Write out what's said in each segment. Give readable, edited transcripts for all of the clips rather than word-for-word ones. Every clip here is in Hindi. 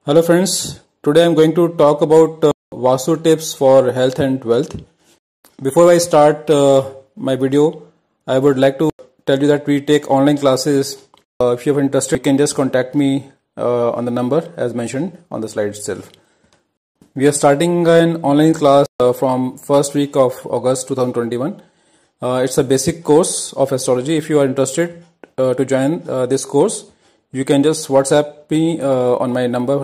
Hello friends, today I am going to talk about Vastu tips for health and wealth. Before I start my video, I would like to tell you that we take online classes. If you are interested, you can just contact me on the number as mentioned on the slide itself. We are starting an online class from first week of August 2021. It's a basic course of astrology. If you are interested to join this course, you can just WhatsApp me on my number.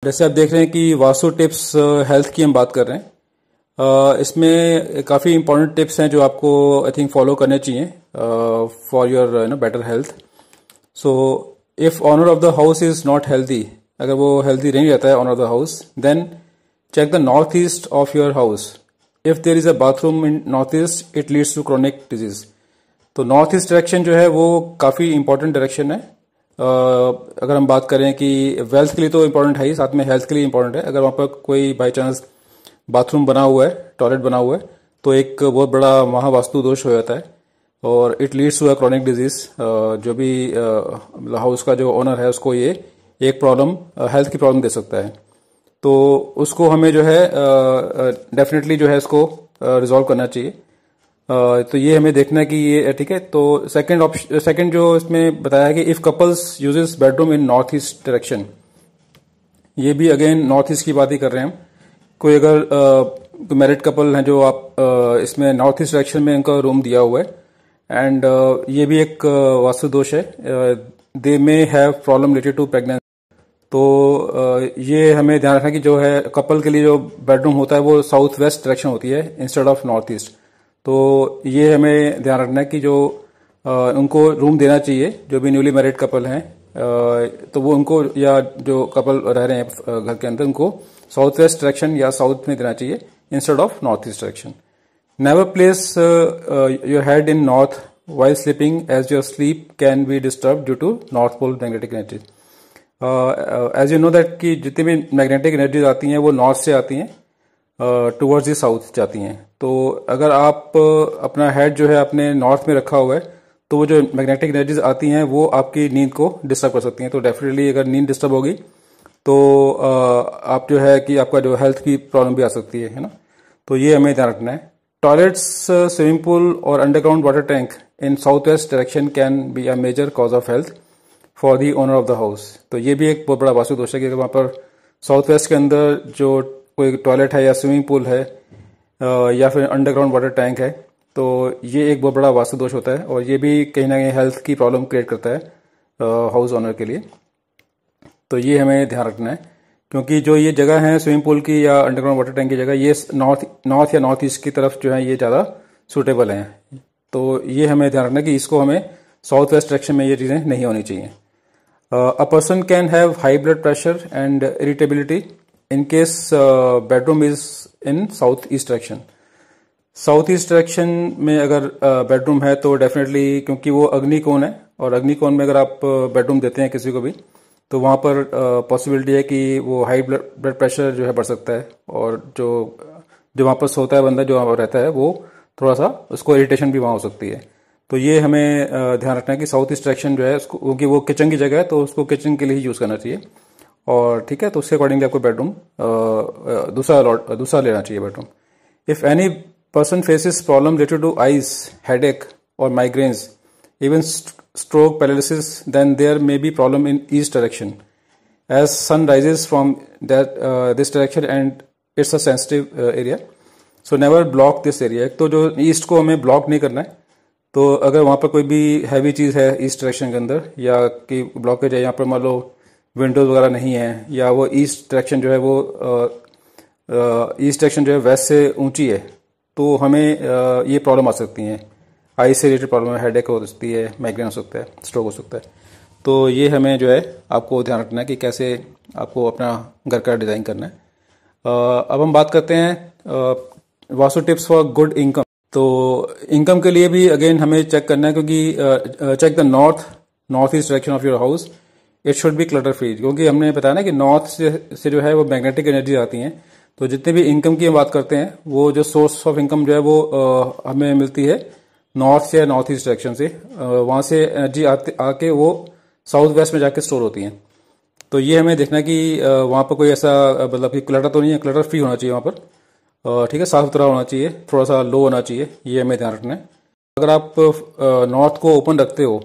जैसे आप देख रहे हैं कि वास्तु टिप्स हेल्थ की हम बात कर रहे हैं। इसमें काफ़ी इंपॉर्टेंट टिप्स हैं जो आपको आई थिंक फॉलो करने चाहिए for your better health. So if owner of the house is not healthy, अगर वो हेल्दी नहीं रहता है owner of the house, then check the north east of your house. If there is a bathroom in north east, it leads to chronic disease. तो नॉर्थ ईस्ट डायरेक्शन जो है वो काफ़ी इंपॉर्टेंट डायरेक्शन है। अगर हम बात करें कि वेल्थ के लिए तो इम्पोर्टेंट है ही, साथ में हेल्थ के लिए इम्पोर्टेंट है। अगर वहाँ पर कोई बाई चांस बाथरूम बना हुआ है, टॉयलेट बना हुआ है, तो एक बहुत बड़ा महावास्तु दोष हो जाता है और it leads to a chronic disease. जो भी हाउस का जो ओनर है उसको ये एक प्रॉब्लम, हेल्थ की प्रॉब्लम दे सकता है। तो उसको हमें जो है डेफिनेटली जो है इसको रिजॉल्व करना चाहिए। तो ये हमें देखना है कि ये ठीक है। तो सेकंड जो इसमें बताया है कि if couples uses bedroom in north east direction, ये भी अगेन नॉर्थ ईस्ट की बात ही कर रहे हैं हम। कोई अगर मैरिड कपल हैं जो आप इसमें नॉर्थ ईस्ट डायरेक्शन में इनका रूम दिया हुआ है एंड ये भी एक वास्तु दोष है, they may have problem related to pregnancy. तो ये हमें ध्यान रखना कि जो है कपल के लिए जो बेडरूम होता है वो साउथ वेस्ट डायरेक्शन होती है इंस्टेड ऑफ नॉर्थ ईस्ट। तो ये हमें ध्यान रखना है कि जो उनको रूम देना चाहिए, जो भी न्यूली मैरिड कपल हैं, तो वो उनको या जो कपल रह रहे हैं घर के अंदर, उनको साउथ वेस्ट डायरेक्शन या साउथ में देना चाहिए instead of north east direction. Never place your head in north while sleeping as your sleep can be disturb due to north pole magnetic energy. As you know that कि जितनी भी मैग्नेटिक एनर्जीज आती हैं वो नॉर्थ से आती हैं, टुवर्ड्स दी साउथ जाती हैं। तो अगर आप अपना हेड जो है अपने नॉर्थ में रखा हुआ है, तो वो जो मैग्नेटिक एनर्जीज आती हैं वो आपकी नींद को डिस्टर्ब कर सकती हैं। तो डेफिनेटली अगर नींद डिस्टर्ब होगी तो आप जो है कि आपका जो हेल्थ की प्रॉब्लम भी आ सकती है ना। तो ये हमें ध्यान रखना है। टॉयलेट्स, स्विमिंग पूल और underground water tank in south west direction can be a major cause of health for the owner of the house. तो ये भी एक बहुत बड़ा वास्तु दोष है कि अगर वहाँ पर साउथ वेस्ट के अंदर जो कोई टॉयलेट है या स्विमिंग पूल है या फिर अंडरग्राउंड वाटर टैंक है, तो ये एक बहुत बड़ा वास्तु दोष होता है और ये भी कहीं ना कहीं हेल्थ की प्रॉब्लम क्रिएट करता है हाउस ओनर के लिए। तो ये हमें ध्यान रखना है, क्योंकि जो ये जगह है स्विमिंग पूल की या अंडरग्राउंड वाटर टैंक की जगह, ये नॉर्थ या नॉर्थ ईस्ट की तरफ जो है ये ज़्यादा सूटेबल हैं। तो ये हमें ध्यान रखना है कि इसको हमें साउथ वेस्ट डायरेक्शन में ये चीज़ें नहीं होनी चाहिए। A person can have high blood pressure and irritability in case bedroom is in south east direction। South east direction में अगर बेडरूम है तो डेफिनेटली, क्योंकि वो अग्निकोण है और अग्निकोण में अगर आप बेडरूम देते हैं किसी को भी, तो वहाँ पर पॉसिबिलिटी है कि वो हाई ब्लड प्रेशर जो है बढ़ सकता है और जो वहाँ पर सोता है बंदा, जो वहाँ रहता है, वो थोड़ा सा उसको इरिटेशन भी वहाँ हो सकती है। तो ये हमें ध्यान रखना है कि साउथ ईस्ट डायरेक्शन जो है उसको, क्योंकि वो किचन की जगह है तो उसको किचन के लिए ही यूज़ करना चाहिए। और ठीक है, तो उसके अकॉर्डिंगली आपको बेडरूम दूसरा लेना चाहिए bedroom. If any person faces problem related to eyes, headache और migraines, even stroke, paralysis, then there may be problem in east direction as sun rises from this direction and it's a sensitive area. So never block this area. तो जो ईस्ट को हमें ब्लॉक नहीं करना है। तो अगर वहाँ पर कोई भी हैवी चीज़ है ईस्ट डायरेक्शन के अंदर, या कि ब्लॉकेज है, यहाँ पर मान लो विंडोज वगैरह नहीं है, या वो ईस्ट डायरेक्शन जो है वो ईस्ट डायरेक्शन जो है वेस्ट से ऊंची है, तो हमें ये प्रॉब्लम आ सकती हैं। आई से रिलेटेड प्रॉब्लम है, हेडेक हो सकती है, माइग्रेन हो सकता है, स्ट्रोक हो सकता है। तो ये हमें जो है आपको ध्यान रखना है कि कैसे आपको अपना घर का डिज़ाइन करना है। अब हम बात करते हैं vastu tips for good income. तो इनकम के लिए भी अगेन हमें चेक करना है, क्योंकि check the north east direction of your house. It should be clutter free, क्योंकि हमने बताया ना कि नॉर्थ से जो है वो मैग्नेटिक एनर्जी आती हैं। तो जितने भी इनकम की हम बात करते हैं, वो जो सोर्स ऑफ इनकम जो है वो हमें मिलती है नॉर्थ से या नॉर्थ ईस्ट डायरेक्शन से। वहाँ से एनर्जी आके वो साउथ वेस्ट में जाके स्टोर होती हैं। तो ये हमें देखना है कि वहाँ पर कोई ऐसा मतलब कि क्लटर तो नहीं है, क्लटर फ्री होना चाहिए वहाँ पर, ठीक है, साफ सुथरा होना चाहिए, थोड़ा सा लो होना चाहिए, ये हमें ध्यान रखना है। अगर आप नॉर्थ को ओपन रखते हो,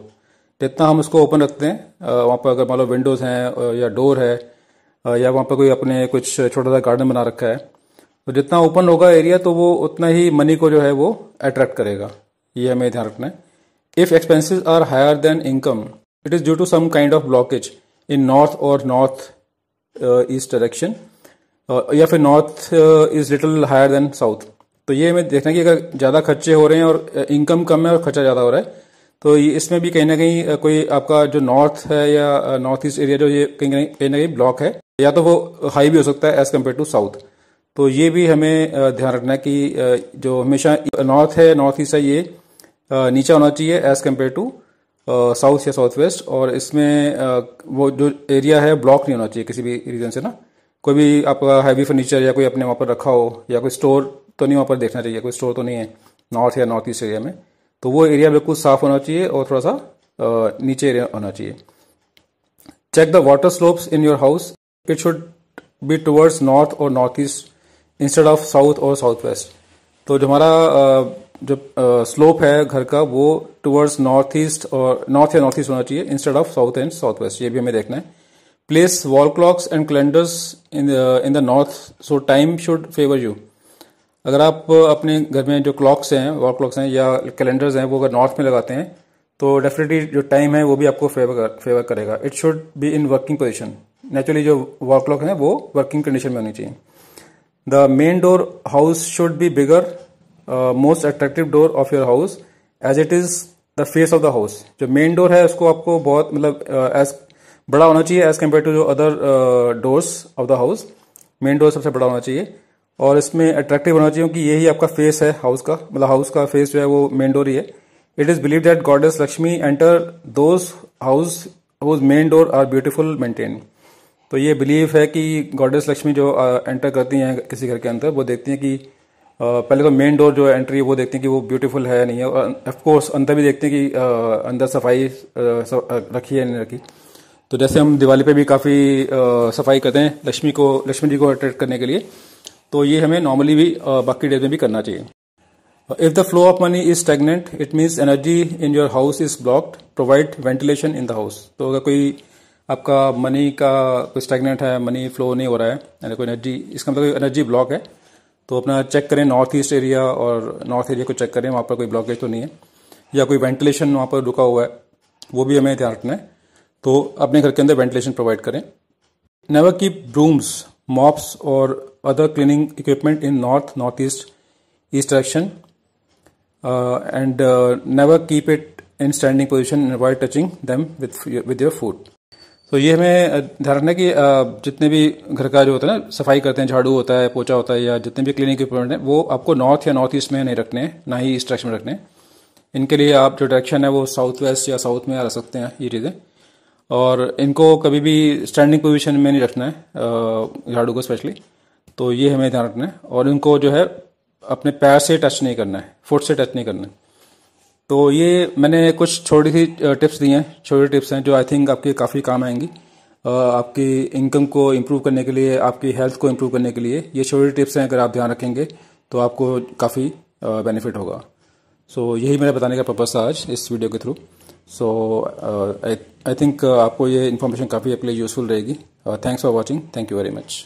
जितना हम उसको ओपन रखते हैं वहाँ पर, अगर मान लो विंडोज़ हैं या डोर है या वहाँ पर कोई अपने कुछ छोटा सा गार्डन बना रखा है, तो जितना ओपन होगा एरिया तो वो उतना ही मनी को जो है वो अट्रैक्ट करेगा, ये हमें ध्यान रखना है। If expenses are higher than income, it is due to some kind of blockage in north और नॉर्थ ईस्ट डायरेक्शन, या फिर north is little higher than south. तो ये हमें देखना है कि अगर ज़्यादा खर्चे हो रहे हैं और इनकम कम है और खर्चा ज़्यादा हो रहा है, तो इसमें भी कहीं ना कहीं कोई आपका जो नॉर्थ है या नॉर्थ ईस्ट एरिया जो ये कहीं ना कहीं ब्लॉक है, या तो वो हाई भी हो सकता है एज कम्पेयर टू साउथ। तो ये भी हमें ध्यान रखना है कि जो हमेशा नॉर्थ है, नॉर्थ ईस्ट है, ये नीचा होना चाहिए एज कम्पेयर टू साउथ या साउथ वेस्ट। और इसमें वो जो एरिया है ब्लॉक नहीं होना चाहिए किसी भी रीजन से ना। कोई भी आपका हैवी फर्नीचर या कोई अपने वहाँ पर रखा हो, या कोई स्टोर तो नहीं वहाँ पर देखना चाहिए, कोई स्टोर तो नहीं है नॉर्थ या नॉर्थ ईस्ट एरिया में। तो वो एरिया बिल्कुल साफ होना चाहिए और थोड़ा सा नीचे एरिया होना चाहिए। Check the water slopes in your house, it should be towards north और north east instead of south और साउथ वेस्ट। तो जो हमारा जो स्लोप है घर का वो टुवर्ड्स नॉर्थ ईस्ट और नॉर्थ या नॉर्थ ईस्ट होना चाहिए instead of south and south west, ये भी हमें देखना है। Place wall clocks and calendars in the north so time should favour you. अगर आप अपने घर में जो क्लॉक्स हैं, वॉल क्लॉक्स हैं या कैलेंडर्स हैं, वो अगर नॉर्थ में लगाते हैं तो डेफिनेटली जो टाइम है वो भी आपको फेवर करेगा। It should be in working position. Naturally जो वॉल क्लॉक है वो वर्किंग कंडीशन में होनी चाहिए। The main door house should be bigger most attractive door of your house as it is the face of the house. जो मेन डोर है उसको आपको बहुत मतलब एज बड़ा होना चाहिए एज कम्पेयर टू जो other doors of the house. Main door सबसे बड़ा होना चाहिए और इसमें अट्रैक्टिव होना चाहिए क्योंकि यही आपका फेस है हाउस का, मतलब हाउस का फेस जो है वो मेन डोर ही है। It is believe that goddess Lakshmi enter those house whose main door are beautiful maintain. तो ये बिलीव है कि गॉडेस लक्ष्मी जो एंटर करती हैं किसी घर के अंदर, वो देखती हैं कि पहले तो मेन डोर जो एंट्री है वो देखते हैं कि वो ब्यूटीफुल है नहीं है, और ऑफकोर्स अंदर भी देखते हैं कि अंदर सफाई रखी है नहीं रखी। तो जैसे हम दिवाली पे भी काफ़ी सफाई करते हैं लक्ष्मी जी को अट्रैक्ट करने के लिए, तो ये हमें नॉर्मली भी बाकी डेज में भी करना चाहिए। If the flow of money is stagnant it means energy in your house is blocked, provide ventilation in the house. तो अगर कोई आपका मनी का कोई स्टैग्नेंट है, मनी फ्लो नहीं हो रहा है, यानी कोई एनर्जी, इसका मतलब एनर्जी ब्लॉक है, तो अपना चेक करें नॉर्थ ईस्ट एरिया और नॉर्थ एरिया को चेक करें, वहाँ पर कोई ब्लॉकेज तो नहीं है, या कोई वेंटिलेशन वहाँ पर रुका हुआ है, वो भी हमें ध्यान रखना है। तो अपने घर के अंदर वेंटिलेशन प्रोवाइड करें। नेवर कीप ब्रूम्स, मॉप्स और other cleaning equipment in north east direction and never keep it in standing position, avoid touching them with your food. तो ये हमें ध्यान रखना है कि जितने भी घर का जो होता है ना, सफाई करते हैं, झाड़ू होता है, पोछा होता है, या जितने भी क्लीनिंग इक्विपमेंट हैं, वो आपको नॉर्थ या नॉर्थ ईस्ट में नहीं रखने हैं, ना ही ईस्ट डायरेक्शन में रखने हैं। इनके लिए आप जो डायरेक्शन है वो साउथ वेस्ट या साउथ में रख सकते हैं ये चीज़ें, और इनको कभी भी स्टैंडिंग पोजीशन में नहीं रखना है झाड़ू को स्पेशली। तो ये हमें ध्यान रखना है, और इनको जो है अपने पैर से टच नहीं करना है, फुट से टच नहीं करना है। तो ये मैंने कुछ छोटी सी टिप्स दी हैं, छोटी टिप्स हैं जो आई थिंक आपके काफ़ी काम आएंगी, आपकी इनकम को इम्प्रूव करने के लिए, आपकी हेल्थ को इम्प्रूव करने के लिए। ये छोटी टिप्स हैं, अगर आप ध्यान रखेंगे तो आपको काफ़ी बेनिफिट होगा। सो यही मेरा बताने का पर्पस था आज इस वीडियो के थ्रू। सो आई थिंक आपको ये इन्फॉर्मेशन काफ़ी आपके लिए यूजफुल रहेगी। Thanks for watching, thank you very much.